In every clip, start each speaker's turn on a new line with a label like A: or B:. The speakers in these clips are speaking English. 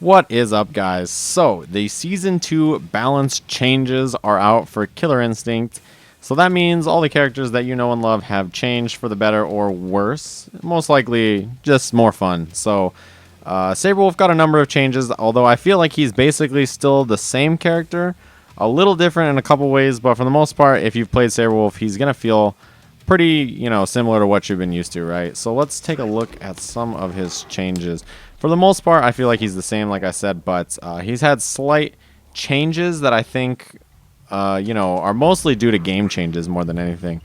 A: What is up, guys? So the season 2 balance changes are out for Killer Instinct. So that means all the characters that you know and love have changed for the better or worse. Most likely just more fun. So Sabrewulf got a number of changes, although I feel like he's basically still the same character. A little different in a couple ways, but for the most part, if you've played Sabrewulf, he's going to feel pretty, similar to what you've been used to, right? So let's take a look at some of his changes. For the most part, I feel like he's the same, like I said, but he's had slight changes that I think, are mostly due to game changes more than anything.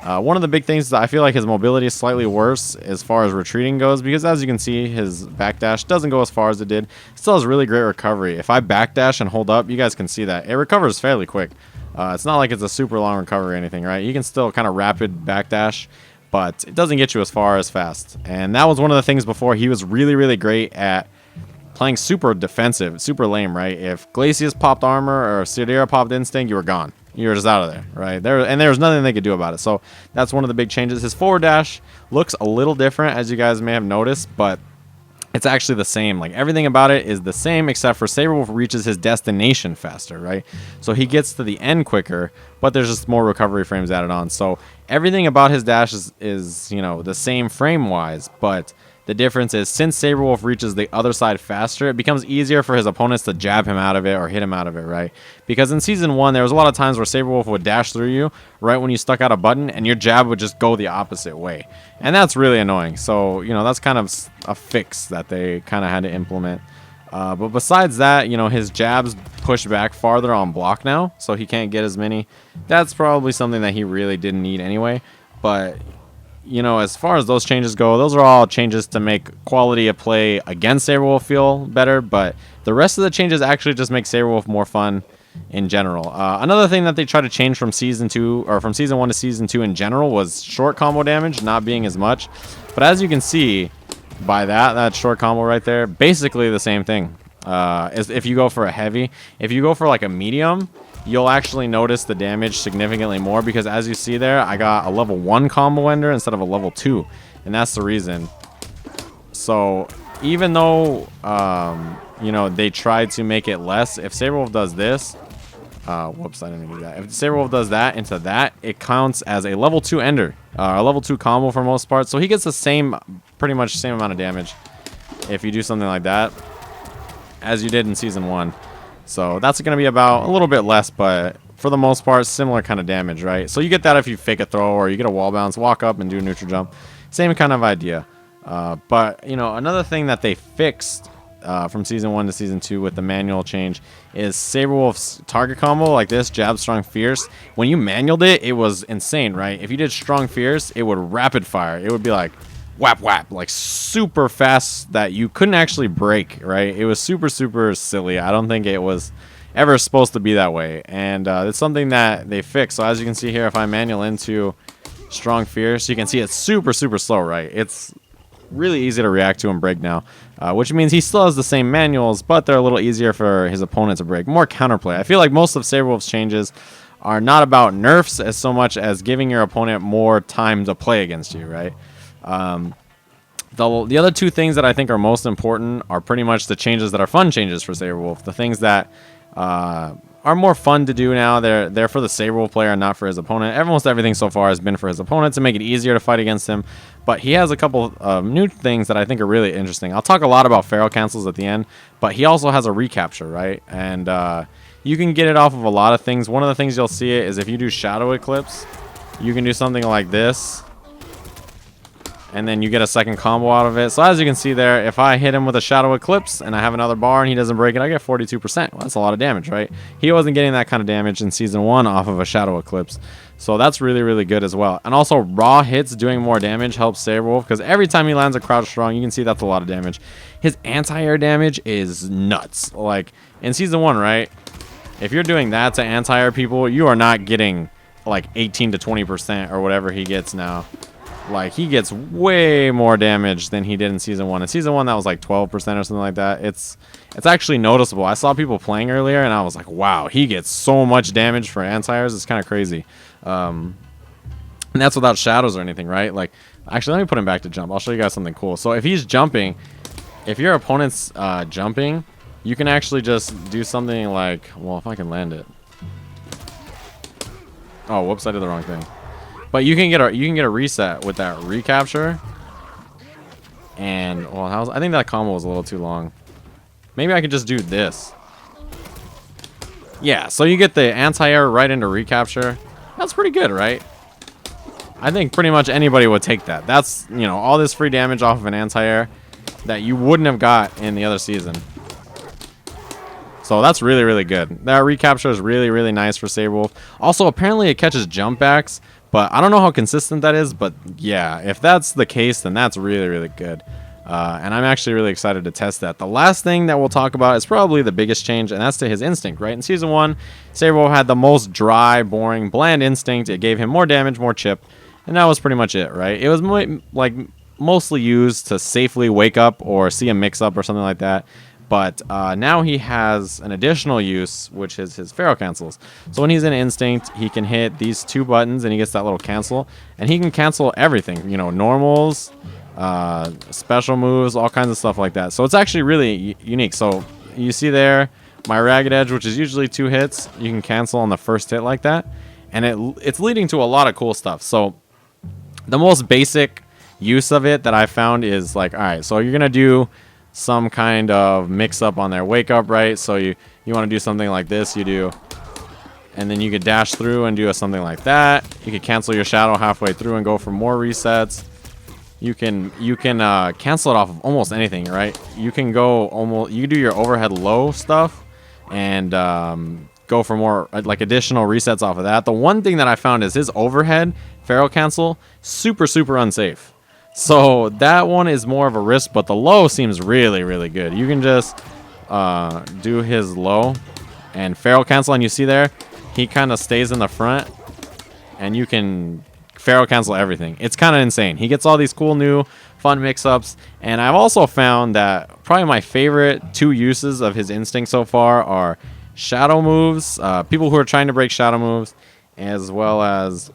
A: One of the big things is that I feel like his mobility is slightly worse as far as retreating goes, because as you can see, his backdash doesn't go as far as it did. Still has really great recovery. If I backdash and hold up, you guys can see that. It recovers fairly quick. It's not like it's a super long recovery or anything, right? You can still kind of rapid backdash, but it doesn't get you as far as fast. And that was one of the things before. He was really, really great at playing super defensive, super lame, right? If Glacius popped armor or Sidera popped instinct, you were gone. You were just out of there, right? And there was nothing they could do about it. So that's one of the big changes. His forward dash looks a little different, as you guys may have noticed, but it's actually the same. Like, everything about it is the same, except for Sabrewulf reaches his destination faster, right? So he gets to the end quicker, but there's just more recovery frames added on. So everything about his dash is the same frame-wise, but the difference is, since Sabrewulf reaches the other side faster, it becomes easier for his opponents to jab him out of it or hit him out of it, right? Because in Season 1, there was a lot of times where Sabrewulf would dash through you right when you stuck out a button, and your jab would just go the opposite way. And that's really annoying. So, that's kind of a fix that they kind of had to implement. But besides that, his jabs push back farther on block now, so he can't get as many. That's probably something that he really didn't need anyway. But as far as those changes go, those are all changes to make quality of play against Sabrewulf feel better, but the rest of the changes actually just make Sabrewulf more fun in general. Another thing that they tried to change from Season 2, or from Season 1 to Season 2 in general, was short combo damage not being as much. But as you can see by that short combo right there, basically the same thing. As if you go for a heavy. If you go for like a medium, you'll actually notice the damage significantly more, because as you see there, I got a level 1 combo ender instead of a level 2, and that's the reason. So even though they tried to make it less, if Sabrewulf does this, whoops, I didn't do that. If Sabrewulf does that into that, it counts as a level 2 ender, a level 2 combo for most parts. So he gets the pretty much same amount of damage if you do something like that as you did in Season 1. So that's going to be about a little bit less, but for the most part, similar kind of damage, right? So you get that if you fake a throw, or you get a wall bounce, walk up and do a neutral jump. Same kind of idea. But, another thing that they fixed from Season 1 to Season 2 with the manual change is Sabrewulf's target combo, like this, jab, strong, fierce. When you manualed it, it was insane, right? If you did strong, fierce, it would rapid fire. It would be like whap whap, like super fast that you couldn't actually break, right? It was super, super silly. I don't think it was ever supposed to be that way, and it's something that they fixed. So as you can see here, if I manual into strong fierce, you can see it's super, super slow, right? It's really easy to react to and break now, which means he still has the same manuals, but they're a little easier for his opponent to break. More counterplay. I feel like most of Sabrewulf's changes are not about nerfs as so much as giving your opponent more time to play against you, right? The other two things that I think are most important are pretty much the changes that are fun changes for Sabrewulf. The things that are more fun to do now, they're for the Sabrewulf player and not for his opponent. Almost everything so far has been for his opponent to make it easier to fight against him, but he has a couple of new things that I think are really interesting. I'll talk a lot about Feral Cancels at the end, but he also has a recapture, right? And you can get it off of a lot of things. One of the things you'll see it is if you do Shadow Eclipse, you can do something like this, and then you get a second combo out of it. So as you can see there, if I hit him with a Shadow Eclipse and I have another bar and he doesn't break it, I get 42%. Well, that's a lot of damage, right? He wasn't getting that kind of damage in Season 1 off of a Shadow Eclipse. So that's really, really good as well. And also, raw hits doing more damage helps Sabrewulf, because every time he lands a crouch strong, you can see that's a lot of damage. His anti-air damage is nuts. Like, in Season 1, right? If you're doing that to anti-air people, you are not getting like 18 to 20% or whatever he gets now. Like, he gets way more damage than he did in Season 1. In Season 1, that was like 12% or something like that. It's actually noticeable. I saw people playing earlier, and I was like, wow, he gets so much damage for anti-airs. It's kind of crazy. And that's without shadows or anything, right? Like, actually, let me put him back to jump. I'll show you guys something cool. So if he's jumping, if your opponent's jumping, you can actually just do something like, well, if I can land it. Oh, whoops, I did the wrong thing. But you can get a reset with that recapture. And well, I think that combo was a little too long. Maybe I could just do this. Yeah, so you get the anti-air right into recapture. That's pretty good, right? I think pretty much anybody would take that. That's, you know, all this free damage off of an anti-air that you wouldn't have got in the other season. So that's really, really good. That recapture is really, really nice for Sabrewulf. Also, apparently it catches jump backs, but I don't know how consistent that is. But yeah, if that's the case, then that's really, really good. And I'm actually really excited to test that. The last thing that we'll talk about is probably the biggest change, and that's to his instinct, right? In Season 1, Sabrewulf had the most dry, boring, bland instinct. It gave him more damage, more chip, and that was pretty much it, right? It was like mostly used to safely wake up or see a mix-up or something like that. But now he has an additional use, which is his Pharaoh cancels. So when he's in Instinct, he can hit these 2 buttons, and he gets that little cancel. And he can cancel everything, you know, normals, special moves, all kinds of stuff like that. So it's actually really unique. So you see there, my Ragged Edge, which is usually 2 hits, you can cancel on the first hit like that. And it's leading to a lot of cool stuff. So the most basic use of it that I found is like, all right, so you're going to do some kind of mix up on their wake up, right? So you want to do something like this, you do, and then you could dash through and do something like that. You could cancel your shadow halfway through and go for more resets. You can cancel it off of almost anything, right? You can do your overhead low stuff and go for more like additional resets off of that. The one thing that I found is his overhead Pharaoh cancel super unsafe. So that one is more of a risk, but the low seems really, really good. You can just do his low and Pharaoh cancel, and you see there, he kind of stays in the front, and you can Pharaoh cancel everything. It's kind of insane. He gets all these cool new fun mix-ups, and I've also found that probably my favorite 2 uses of his instinct so far are shadow moves, people who are trying to break shadow moves, as well as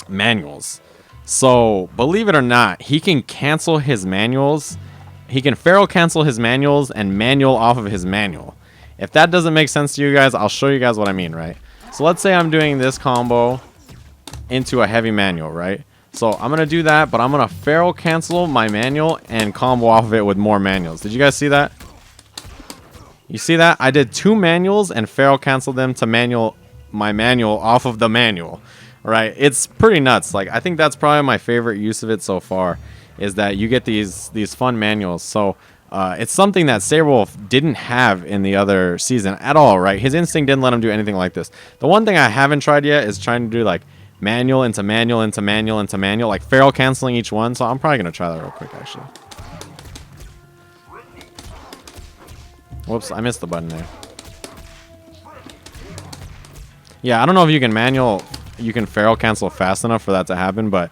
A: manuals. So, believe it or not, he can cancel his manuals. He can Pharaoh cancel his manuals and manual off of his manual. If that doesn't make sense to you guys, I'll show you guys what I mean, right? So, let's say I'm doing this combo into a heavy manual, right? So, I'm going to do that, but I'm going to Pharaoh cancel my manual and combo off of it with more manuals. Did you guys see that? You see that? I did 2 manuals and Pharaoh canceled them to my manual off of the manual. Right, it's pretty nuts. Like, I think that's probably my favorite use of it so far, is that you get these fun manuals. So it's something that Sabrewulf didn't have in the other season at all, right? His instinct didn't let him do anything like this. The one thing I haven't tried yet is trying to do like manual into manual into manual into manual, like Pharaoh canceling each one. So I'm probably gonna try that real quick, actually. Whoops, I missed the button there. Yeah, I don't know if you can Pharaoh cancel fast enough for that to happen, but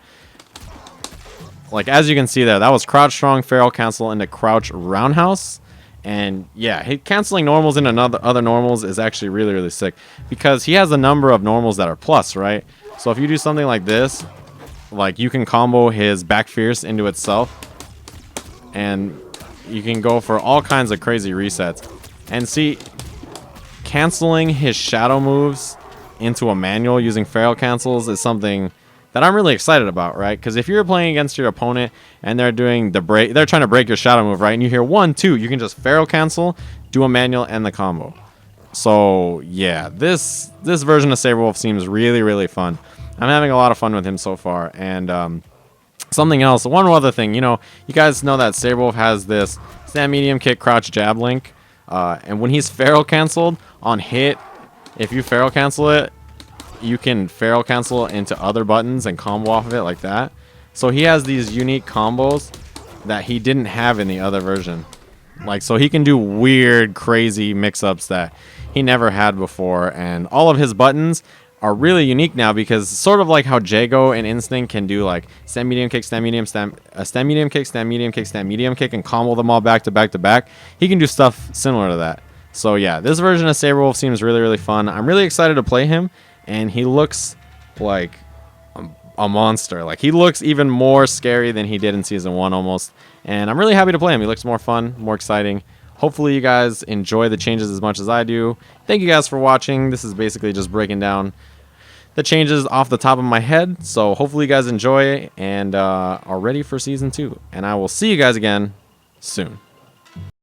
A: like as you can see there, that was crouch strong Pharaoh cancel into crouch roundhouse, and yeah, canceling normals into other normals is actually really, really sick because he has a number of normals that are plus, right? So if you do something like this, like you can combo his back fierce into itself, and you can go for all kinds of crazy resets. And see, canceling his shadow moves into a manual using Pharaoh cancels is something that I'm really excited about, right? Because if you're playing against your opponent and they're doing they're trying to break your shadow move, right? And you hear 1, 2, you can just Pharaoh cancel, do a manual, and the combo. So yeah, this version of Sabrewulf seems really, really fun. I'm having a lot of fun with him so far. And something else, one other thing, you guys know that Sabrewulf has this stand medium kick crouch jab link, and when he's Pharaoh canceled on hit, if you Pharaoh cancel it, you can Pharaoh cancel into other buttons and combo off of it like that. So he has these unique combos that he didn't have in the other version. Like, so he can do weird, crazy mix-ups that he never had before. And all of his buttons are really unique now because sort of like how Jago and Instinct can do like stand medium kick, stand medium, stand medium kick, stand medium kick, stand medium kick, and combo them all back to back to back. He can do stuff similar to that. So yeah, this version of Sabrewulf seems really, really fun. I'm really excited to play him, and he looks like a monster. Like, he looks even more scary than he did in Season 1 almost, and I'm really happy to play him. He looks more fun, more exciting, Hopefully you guys enjoy the changes as much as I do. Thank you guys for watching. This is basically just breaking down the changes off the top of my head. So hopefully you guys enjoy and are ready for Season 2. And I will see you guys again soon.